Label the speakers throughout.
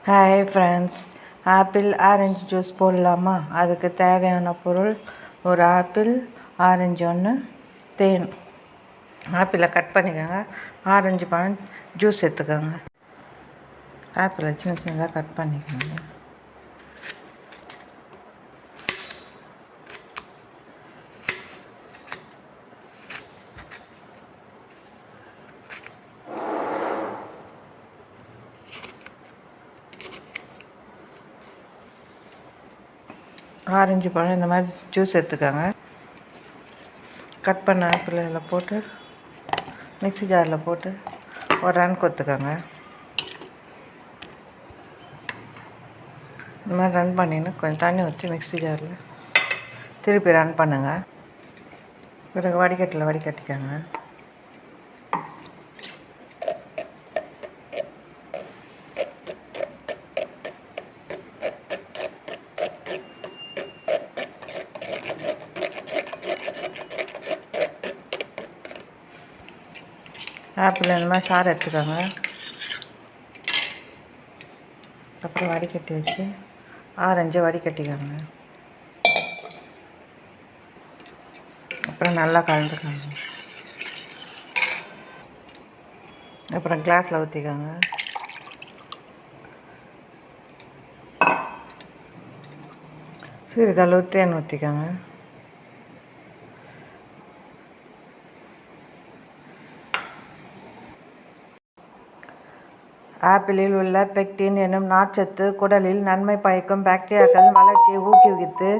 Speaker 1: Hi friends, apple orange juice போடலாமா? அதுக்கு தேவையான பொருள் ஒரு ஆப்பிள், ஆரஞ்சு ஒன்று, தேன். ஆப்பிளை கட் பண்ணிக்கோங்க, ஆரஞ்சு பழம் ஜூஸ் எடுத்துக்கோங்க. ஆப்பிளை சின்ன சின்னதாக கட் பண்ணிக்கோங்க. ஆரஞ்சு பழம் இந்த மாதிரி ஜூஸ் எடுத்துக்கோங்க. கட் பண்ண ஆப்பிள் இதில் போட்டு மிக்ஸி ஜாரில் போட்டு ஒரு ரன் கொத்துக்கோங்க. இந்த மாதிரி ரன் பண்ணின்னு கொஞ்சம் தண்ணி ஊற்றி மிக்ஸி ஜாரில் திருப்பி ரன் பண்ணுங்கள். பிறகு வடிகட்டில் வடிகட்டிக்கோங்க. ஆப்பிள் இந்த மாதிரி சாறு எடுத்துக்கோங்க. அப்புறம் வடிகட்டி வச்சு ஆரஞ்சை வடிகட்டிக்கோங்க. அப்புறம் நல்லா கலந்துக்கோங்க. அப்புறம் கிளாஸில் ஊற்றிக்கோங்க. சிறிதளவு தேன் ஊற்றிக்கோங்க. ஆப்பிளில் உள்ள பெக்டின் என்னும் நார்ச்சத்து குடலில் நன்மை பயக்கும் பாக்டீரியாக்கள் வளர்ச்சியை ஊக்குவித்து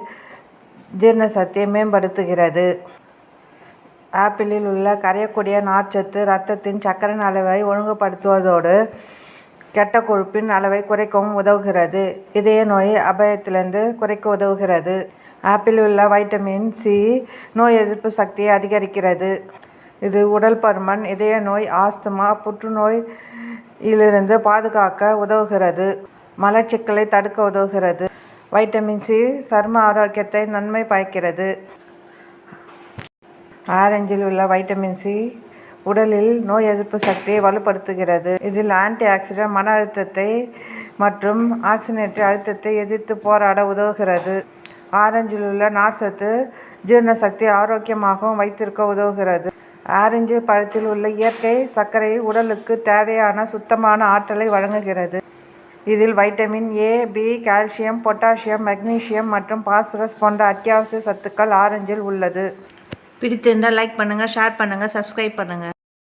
Speaker 1: ஜீரண சக்தியை மேம்படுத்துகிறது. ஆப்பிளில் உள்ள கரையக்கூடிய நார்ச்சத்து இரத்தத்தின் சர்க்கரையின் அளவை ஒழுங்குபடுத்துவதோடு கெட்ட கொழுப்பின் அளவை குறைக்கவும் உதவுகிறது. இதய நோய் அபாயத்திலிருந்து குறைக்க உதவுகிறது. ஆப்பிளில் உள்ள வைட்டமின் சி நோய் எதிர்ப்பு சக்தியை அதிகரிக்கிறது. இது உடல் பருமன், இதய நோய், ஆஸ்துமா, புற்றுநோயிலிருந்து பாதுகாக்க உதவுகிறது. மலச்சிக்கலை தடுக்க உதவுகிறது. வைட்டமின் சி சரும ஆரோக்கியத்தை நன்மை பயக்கிறது. ஆரஞ்சில் உள்ள வைட்டமின் சி உடலில் நோய் எதிர்ப்பு சக்தியை வலுப்படுத்துகிறது. இதில் ஆன்டி ஆக்சிடென்ட் மன அழுத்தத்தை மற்றும் ஆக்சிஜனேற்ற அழுத்தத்தை எதிர்த்து போராட உதவுகிறது. ஆரஞ்சில் உள்ள நார்ச்சத்து ஜீரண சக்தி ஆரோக்கியமாகவும் வைத்திருக்க உதவுகிறது. ஆரஞ்சு பழத்தில் உள்ள இயற்கை சர்க்கரை உடலுக்கு தேவையான சுத்தமான ஆற்றலை வழங்குகிறது. இதில் vitamin A, B, calcium, potassium, magnesium மற்றும் பாஸ்பரஸ் போன்ற அத்தியாவசிய சத்துக்கள் ஆரஞ்சில் உள்ளது. பிடித்திருந்தால் லைக் பண்ணுங்கள், ஷேர் பண்ணுங்கள், சப்ஸ்கிரைப் பண்ணுங்கள்.